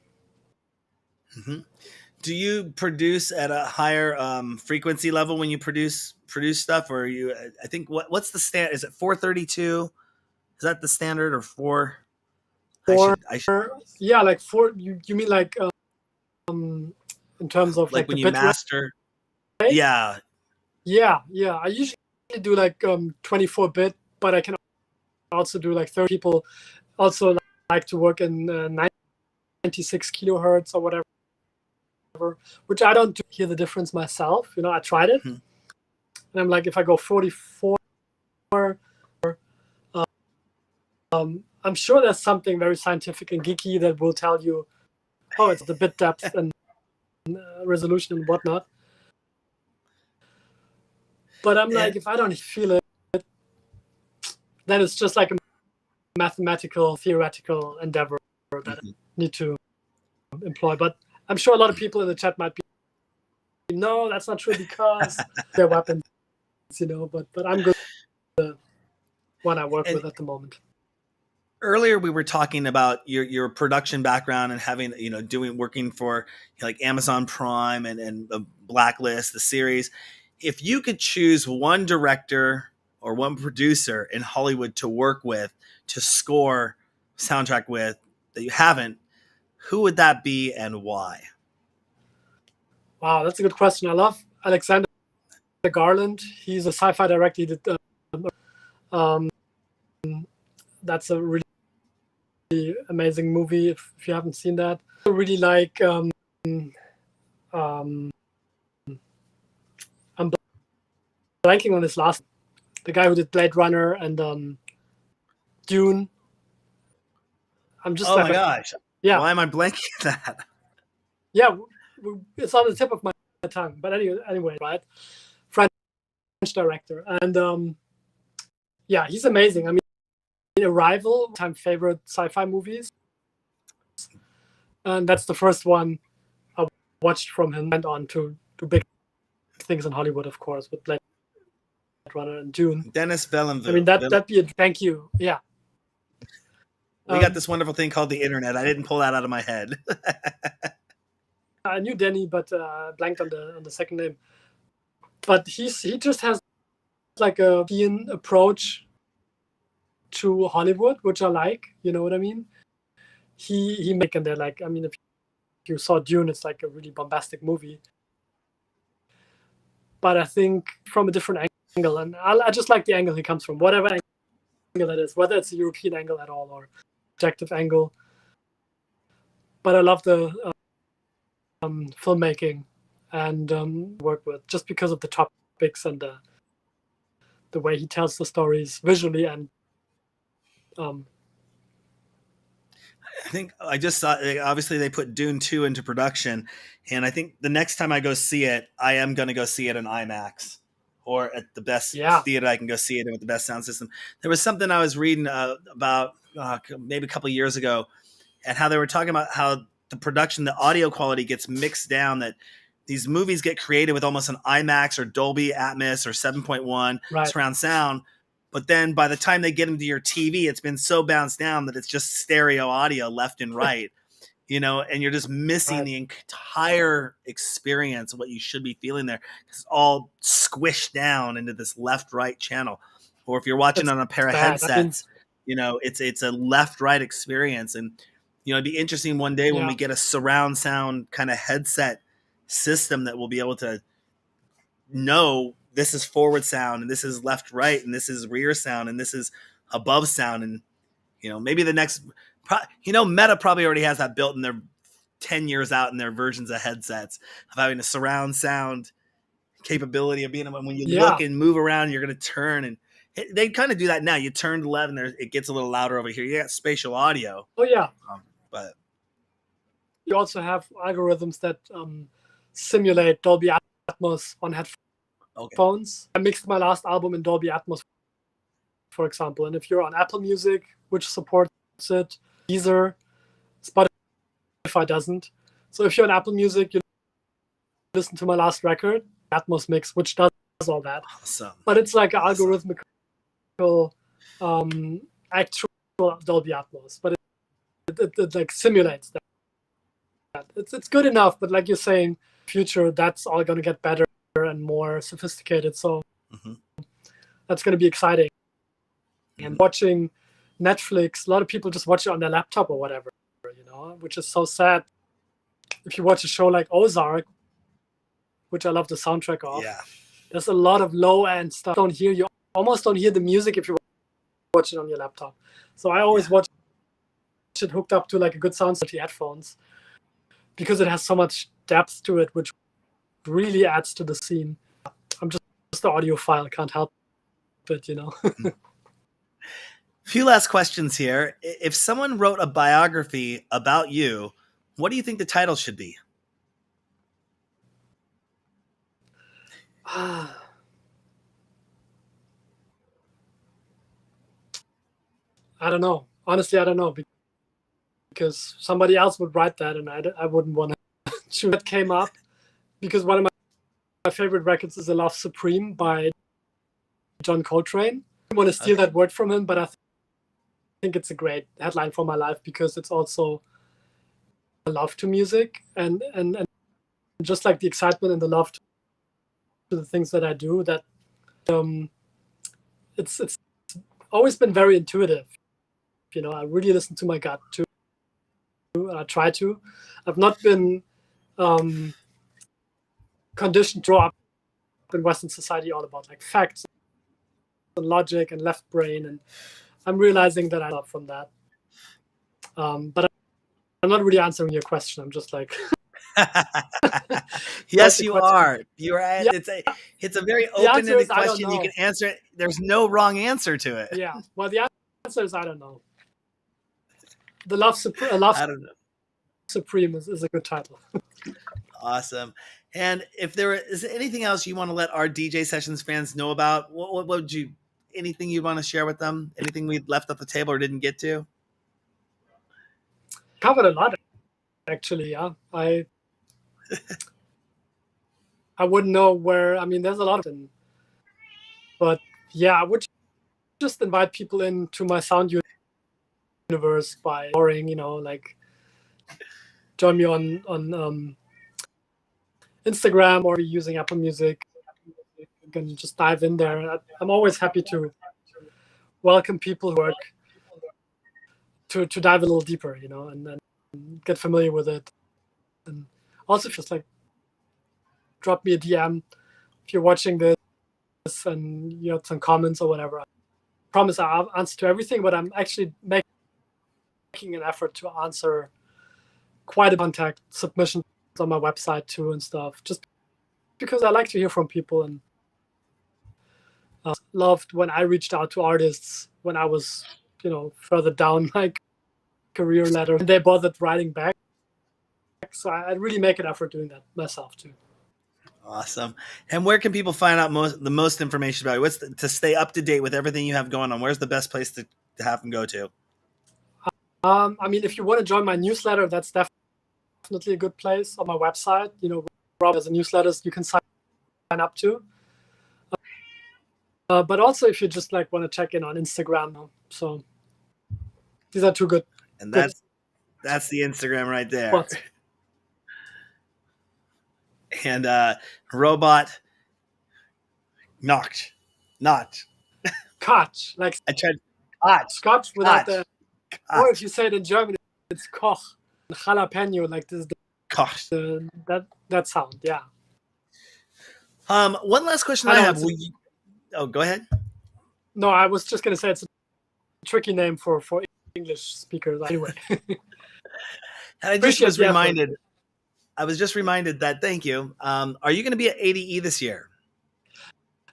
Do you produce at a higher frequency level when you produce stuff, or you? I think what's the standard? Is it 432? Is that the standard, or 4? I should. Yeah, like 4. You mean like in terms of like when the you master? rate? Yeah. I usually do like 24-bit, but I can also do like 30. People also like to work in 96 kilohertz or whatever, which I don't hear the difference myself. I tried it, and I'm like, if I go 44, I'm sure there's something very scientific and geeky that will tell you, oh, it's the bit depth and resolution and whatnot. But I'm like, if I don't feel it, then it's just like a mathematical, theoretical endeavor that Mhm. I need to employ. But I'm sure a lot of people in the chat might be, no, that's not true because they're weapons, but I'm good with the one I work And with at the moment. earlier we were talking about your production background and having working for like Amazon Prime and the Blacklist, the series. If you could choose one director or one producer in Hollywood to work with, to score soundtrack with, that you haven't, who would that be and why? Wow, that's a good question. I love Alexander Garland. He's a sci-fi director. He did, um, that's a really amazing movie if you haven't seen that. I really like um, I'm blanking on his last, the guy who did Blade Runner and Dune. I'm just Oh like, my gosh, yeah, why am I blanking that? yeah, it's on the tip of my tongue. But anyway, right? French director, and yeah, he's amazing. I mean, Arrival, time favorite sci-fi movies, and that's the first one I watched from him. Went on to do big things in Hollywood, of course, with Blade Runner and Dune. Dennis I mean, Villeneuve. that'd be a thank you. Yeah. We got this wonderful thing called the internet. I didn't pull that out of my head. I knew Denny, but blanked on the second name. But he just has like a European approach to Hollywood, which I like. You know what I mean? He make and they're like, I mean, if you saw Dune, it's like a really bombastic movie. But I think from a different angle, and I just like the angle he comes from, whatever angle that is, whether it's a European angle at all or objective angle. But I love the filmmaking and work with just because of the topics and the way he tells the stories visually and I think I just saw, obviously they put Dune 2 into production, and I think the next time I go see it, I am going to go see it in IMAX or at the best yeah, theater I can go see it in with the best sound system. There was something I was reading about maybe a couple of years ago, and how they were talking about how the production, the audio quality gets mixed down, that these movies get created with almost an IMAX or Dolby Atmos or 7.1 right. surround sound. But then by the time they get them to your TV, it's been so bounced down that it's just stereo audio left and right, and you're just missing Right. the entire experience of what you should be feeling there. It's all squished down into this left-right channel. Or if you're watching It's on a pair of bad. I mean, headsets, it's a left-right experience. And it'd be interesting one day when yeah, we get a surround sound kind of headset system that will be able to know this is forward sound and this is left right and this is rear sound and this is above sound. And maybe the next Meta probably already has that built in their 10 years out in their versions of headsets, of having a surround sound capability of being, when you look yeah. and move around, you're going to turn. And they kind of do that now. You turn to left and it gets a little louder over here. You got spatial audio, Oh yeah. but You also have algorithms that simulate Dolby Atmos on okay. headphones. I mixed my last album in Dolby Atmos, for example. And if you're on Apple Music, which supports it, Deezer, Spotify doesn't. So if you're on Apple Music, you listen to my last record, Atmos mix, which does all that. Awesome. But it's like an Awesome. algorithmical, actual Dolby Atmos, but it like simulates that. It's good enough, but like you're saying, future that's all going to get better and more sophisticated. So Mm-hmm. that's going to be exciting. Mm-hmm. And watching Netflix, a lot of people just watch it on their laptop or whatever, which is so sad. If you watch a show like Ozark, which I love the soundtrack of, Yeah. there's a lot of low end stuff. You almost don't hear the music if you watch it on your laptop. So I always watch it hooked up to like a good sound quality headphones, because it has so much depth to it, which really adds to the scene. I'm just the audiophile, can't help it. Few last questions here. If someone wrote a biography about you, what do you think the title should be? I don't know. Honestly, I don't know, because somebody else would write that, and I wouldn't want to choose. That came up because one of my favorite records is "The Love Supreme" by John Coltrane. I want to steal that word from him, but I think it's a great headline for my life because it's also a love to music and just like the excitement and the love to the things that I do. That it's always been very intuitive. I really listen to my gut too. I try to. I've not been conditioned to grow up in Western society all about like facts and logic and left brain, and I'm realizing that I love from that. But I'm not really answering your question. I'm just like Yes, you are. You are. Yeah. It's a very The answer open-ended is I don't question. You know. can answer it. There's no wrong answer to it. Yeah. Well, the answer is I don't know. The Love I don't know. Supreme is a good title. Awesome. And if there is anything else you want to let our DJ Sessions fans know about, what would you? Anything you want to share with them? Anything we left off the table or didn't get to? Covered a lot, actually. Yeah. I wouldn't know where. I mean, there's a lot of them, but yeah, I would just invite people into my sound universe by exploring. Like join me on Instagram or using Apple Music. You can just dive in there. I'm always happy to welcome people who work to dive a little deeper, and get familiar with it. And also just like drop me a DM if you're watching this and you have some comments or whatever. I promise I'll answer to everything, but I'm actually making an effort to answer quite a contact submissions on my website too and stuff, just because I like to hear from people, and loved when I reached out to artists when I was, further down my career ladder, and they bothered writing back. So I really make an effort doing that myself too. Awesome. And where can people find out the most information about you? To stay up to date with everything you have going on? Where's the best place to have them go to? I mean, if you want to join my newsletter, that's definitely a good place on my website. Rob has a newsletter you can sign up to. But also, if you just like want to check in on Instagram, so these are two good. And that's the Instagram right there. Spots. And robot knocked. Koch, like I tried Koch. Scotch without the. Koch. Or if you say it in German, it's Koch. Jalapeno, like this. Koch. That sound, yeah. One last question I have. Go ahead. No, I was just gonna say it's a tricky name for English speakers anyway. And I just was reminded. I was just reminded that. Thank you. Are you going to be at ADE this year?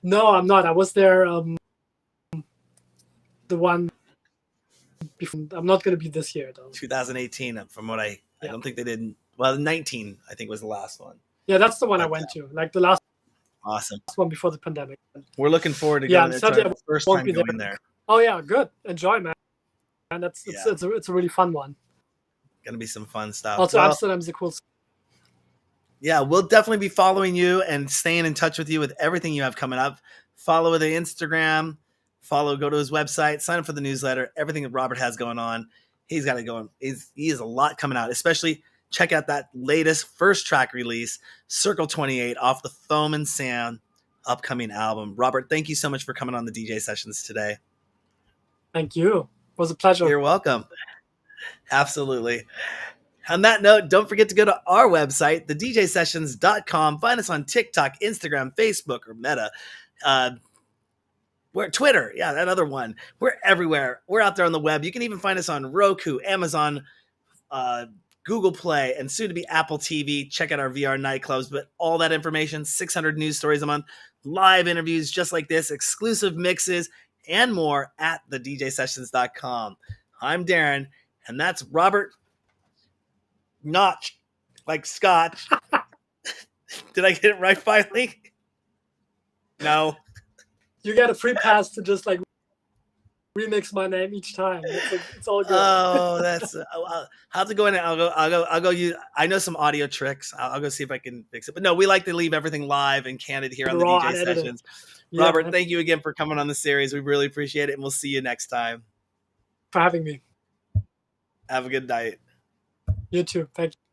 No, I'm not. I was there. The one before. I'm not going to be this year though. 2018, from what I don't think they did. Well, 19, I think was the last one. Yeah, that's the one I went to. Like the last. Awesome. One before the pandemic. We're looking forward to going there. First time going there. Oh yeah, good. Enjoy, man. And it's a really fun one. Gonna be some fun stuff. Also, Amsterdam's a cool. Yeah, we'll definitely be following you and staying in touch with you with everything you have coming up. Follow the Instagram, go to his website, sign up for the newsletter, everything that Robert has going on. He's got it going. He has a lot coming out, especially check out that latest first track release, Circle 28, off the Foam and Sand upcoming album. Robert, thank you so much for coming on the DJ Sessions today. Thank you. It was a pleasure. You're welcome. Absolutely. On that note, don't forget to go to our website, thedjsessions.com. Find us on TikTok, Instagram, Facebook, or Meta. We're Twitter. Yeah, that other one. We're everywhere. We're out there on the web. You can even find us on Roku, Amazon, Google Play, and soon to be Apple TV. Check out our VR nightclubs. But all that information, 600 news stories a month, live interviews just like this, exclusive mixes, and more at thedjsessions.com. I'm Darren, and that's Robert Notch, like Scotch. Did I get it right finally? No. You get a free pass to just like remix my name each time. It's all good. Oh, that's I'll have to go in and I'll go use. I know some audio tricks. I'll go see if I can fix it. But no, we like to leave everything live and candid here on the Raw, DJ unedited. sessions. Yeah, Robert, man. thank you again for coming on the series. We really appreciate it, and we'll see you next time. For having me. Have a good night. You too. Thank you.